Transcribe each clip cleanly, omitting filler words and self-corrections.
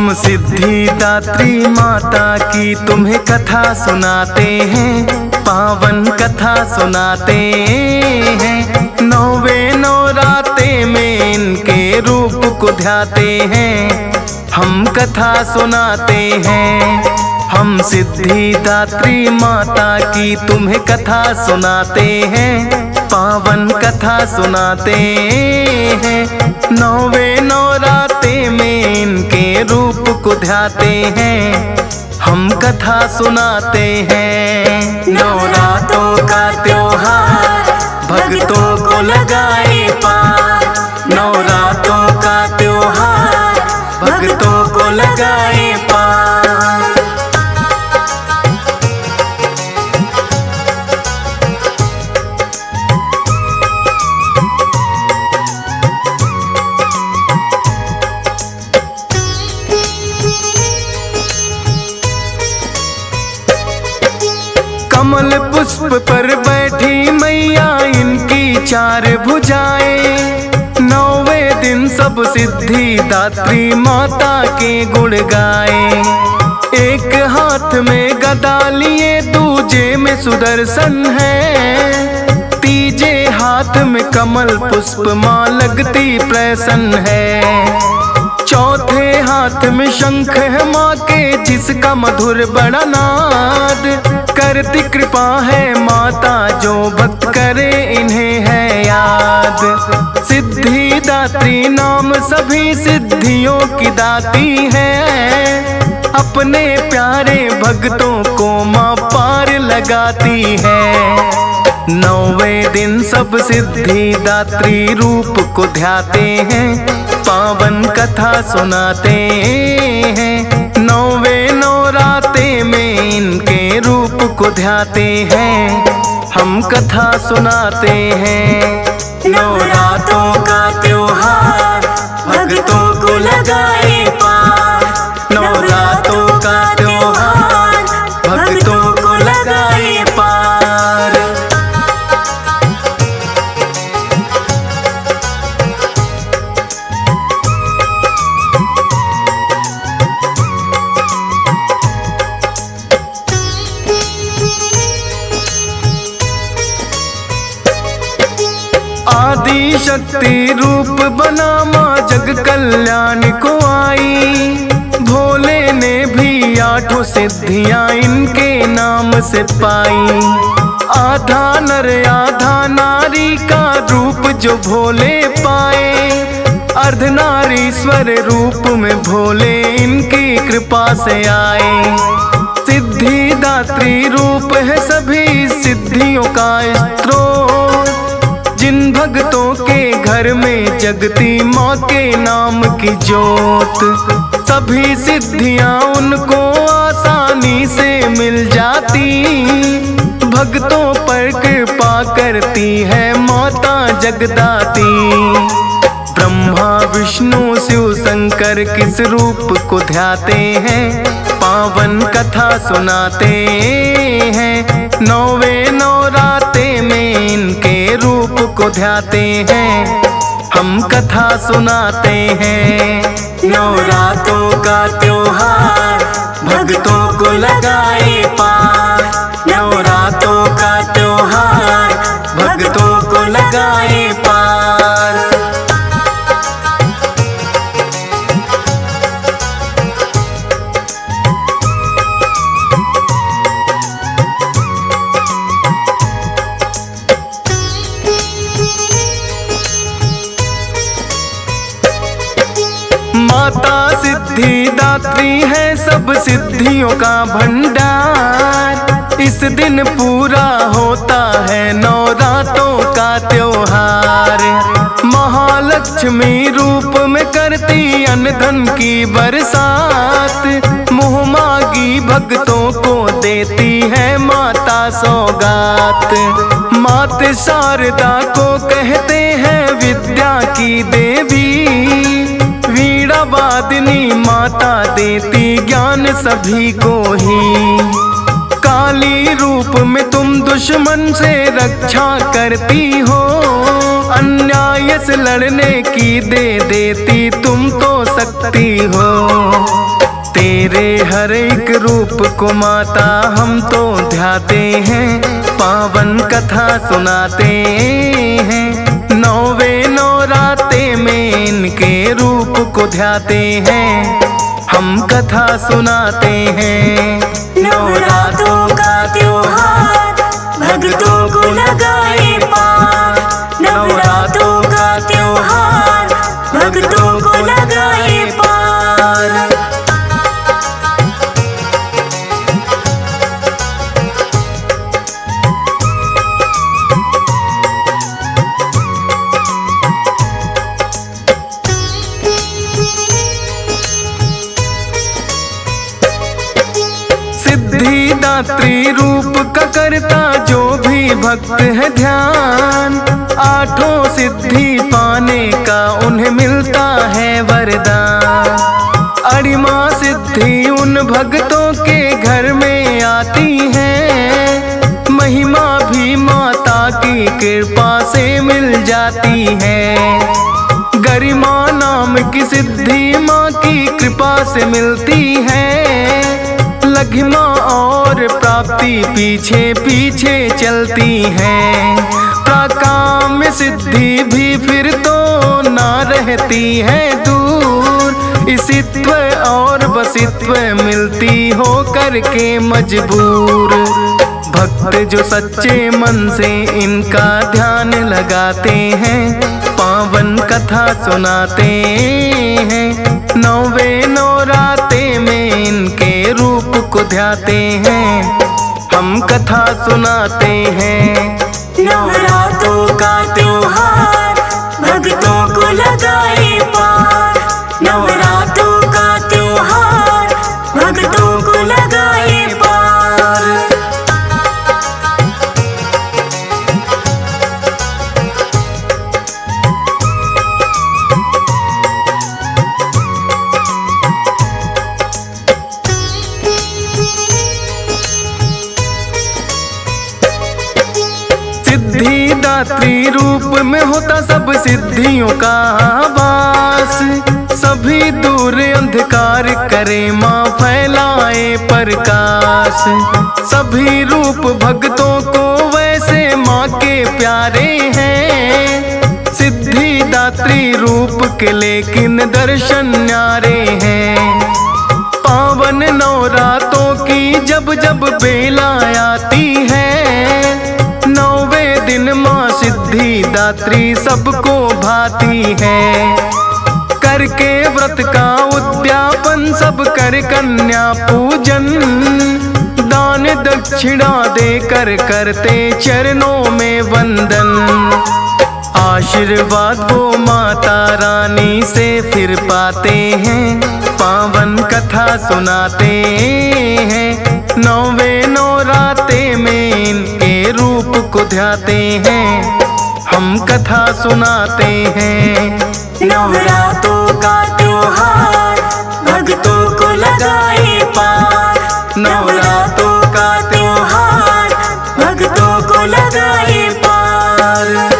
हम सिद्धिदात्री माता की तुम्हें कथा सुनाते हैं, पावन कथा सुनाते हैं। नौवे नौराते में इनके रूप को ध्याते हैं, हम कथा सुनाते हैं। हम सिद्धिदात्री माता की तुम्हें कथा सुनाते हैं, पावन कथा सुनाते हैं। नौवे नौराते में इनके रूप को ध्याते हैं, हम कथा सुनाते हैं। नवरात्रों का त्योहार भक्तों को लगाए पार, नवरात्रों का त्योहार भक्तों को लगाए पार। कमल पुष्प पर बैठी मैया इनकी चार भुजाएं, नौवे दिन सब सिद्धिदात्री माता के गुण गाए। एक हाथ में गदा लिए दूजे में सुदर्शन है, तीजे हाथ में कमल पुष्प माँ लगती प्रसन्न है। चौथे हाथ में शंख है माँ के जिसका मधुर बड़ा नाद, करती कृपा है माता जो भक्त करे इन्हें है याद। सिद्धिदात्री नाम सभी सिद्धियों की दाती है, अपने प्यारे भक्तों को माँ पार लगाती है। नौवे दिन सब सिद्धिदात्री रूप को ध्याते हैं, पावन कथा सुनाते हैं। नौवे नौराते में इनके रूप को ध्याते हैं, हम कथा सुनाते हैं। नवरात्रों का त्योहार भक्तों को लगाए पार, नवरात्रों का त्योहार भक्तों को लगाए पार। आदि शक्ति रूप बना माँ जग कल्याण को आई, भोले ने भी आठों सिद्धियां इनके नाम से पाई। आधा नर आधा नारी का रूप जो भोले पाए, अर्धनारीश्वर रूप में भोले इनकी कृपा से आए। सिद्धिदात्री रूप है सभी सिद्धियों का स्रोत, जिन भक्तों के घर में जगती माँ के नाम की जोत। सभी सिद्धियां उनको आसानी से मिल जाती, भक्तों पर कृपा करती है माता जगदाती। ब्रह्मा विष्णु शिव शंकर किस रूप को ध्याते हैं, पावन कथा सुनाते हैं। नौवे नौराते में इनके रूप को ध्याते हैं, हम कथा सुनाते हैं। नवरात्रों का त्योहार भक्तों को लगाए पार, नवरात्रों का त्योहार भक्तों को लगाए पार। माता सिद्धिदात्री है सब सिद्धियों का भंडार, इस दिन पूरा होता है नवरात्रों का त्योहार। महालक्ष्मी रूप में करती अन्न धन की बरसात, मुँह मांगी भक्तों को देती है माता सौगात। मात शारदा को कहते हैं विद्या की देवी, वीणा वादिनी माता देती ज्ञान सभी को ही। काली रूप में तुम दुश्मन से रक्षा करती हो, अन्याय से लड़ने की दे देती तुम तो शक्ति हो। तेरे हर एक रूप को माता हम तो ध्याते हैं, पावन कथा सुनाते हैं। नौवे नौराते में इनके रूप को ध्याते हैं, हम कथा सुनाते हैं। नवरात्रों का त्योहार भक्तों को लगाए पार, नवरात्रों का त्योहार भक्तों को लगाए पार। सिद्धिदात्री रूप का करता जो भी भक्त है ध्यान, आठों सिद्धि पाने का उन्हें मिलता है वरदान। अड़िमा सिद्धि उन भक्तों के घर में आती है, महिमा भी माता की कृपा से मिल जाती है। गरिमा नाम की सिद्धि माँ की कृपा से मिलती है, लघिमा और प्राप्ति पीछे पीछे चलती है। प्राकाम सिद्धि भी फिर तो ना रहती है दूर, इसित्व और वसित्व मिलती हो करके मजबूर। भक्त जो सच्चे मन से इनका ध्यान लगाते हैं, पावन कथा सुनाते हैं। नौवे नौराते में इनके रूप को ध्याते हैं, हम कथा सुनाते हैं। नवरात्रों का त्योहार भक्तों को लगाए पार, नवरात्रों का त्योहार भक्तों को लगाए पार। सिद्धिदात्री रूप में होता सब सिद्धियों का वास, सभी दूर अंधकार करे माँ फैलाए प्रकाश। सभी रूप भक्तों को वैसे माँ के प्यारे हैं, सिद्धिदात्री रूप के लेकिन दर्शन न्यारे हैं। पावन नवरातों की जब जब बेला आती है, नौवे दिन माँ सिद्धिदात्री सबको भाती है। करके व्रत का उद्यापन सब कर कन्या पूजन, दान दक्षिणा देकर करते चरणों में वंदन। आशीर्वाद वो माता रानी से फिर पाते हैं, पावन कथा सुनाते हैं। नौवे नौराते में इनके रूप को ध्याते हैं, हम कथा सुनाते हैं। नवरात्रों का त्योहार भक्तों को लगाए पार, नवरात्रों का त्योहार भक्तों को लगाए पार।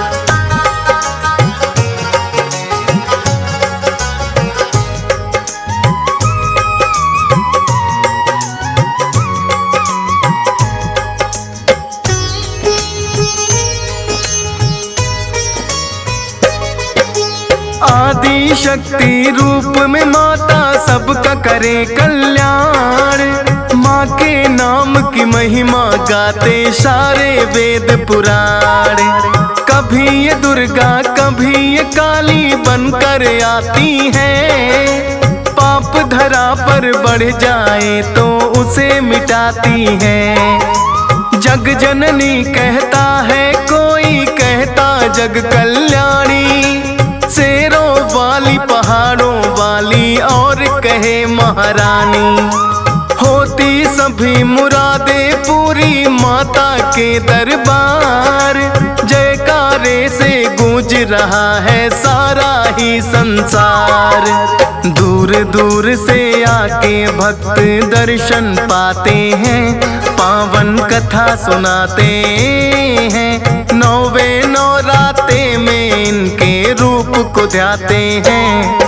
आदि शक्ति रूप में माता सबका करे कल्याण, माँ के नाम की महिमा गाते सारे वेद पुराण। कभी ये दुर्गा कभी ये काली बनकर आती है, पाप धरा पर बढ़ जाए तो उसे मिटाती है। जग जननी कहता है कोई कहता जग कल्याणी, शेरों वाली पहाड़ों वाली और कहे महारानी। होती सभी मुरादें पूरी माता के दरबार, जयकारे से गूंज रहा है सारा ही संसार। दूर दूर से आके भक्त दर्शन पाते हैं, पावन कथा सुनाते हैं। नौवे नौराते नवराते में इनके रूप को ध्याते हैं,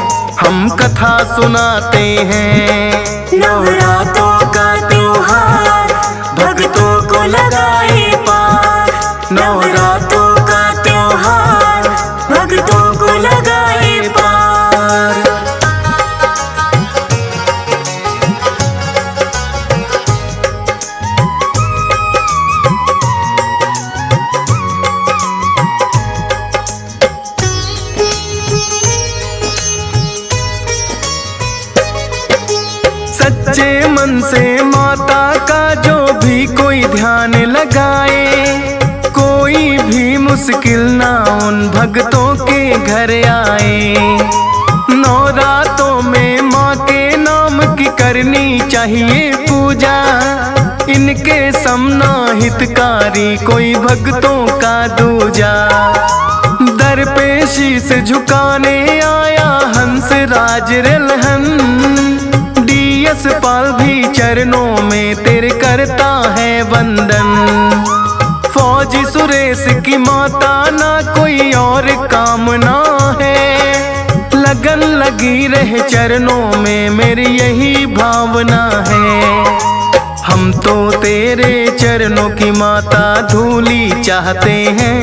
हम कथा सुनाते हैं। नवरातों का त्योहार भक्तों को लगाए पार, नवरातों का त्योहार भक्तों को लगाए पार। सच्चे मन से माता का जो भी कोई ध्यान लगाए, कोई भी मुश्किल ना उन भक्तों के घर आए। नवरातों में माँ के नाम की करनी चाहिए पूजा, इनके समना हितकारी कोई भक्तों का दूजा। दर पे शीश झुकाने आया हंस राज रलहन, पाल भी चरणों में तेरे करता है वंदन। फौजी सुरेश की माता ना कोई और कामना है, लगन लगी रहे चरणों में मेरी यही भावना है। हम तो तेरे चरणों की माता धूली चाहते हैं,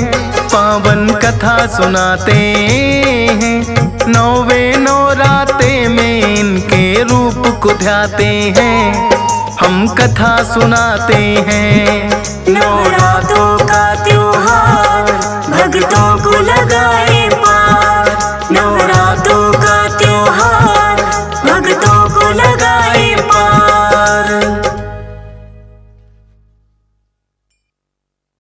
पावन कथा सुनाते हैं। नौवे नवराते में इनके रूप को ध्याते हैं, हम कथा सुनाते हैं।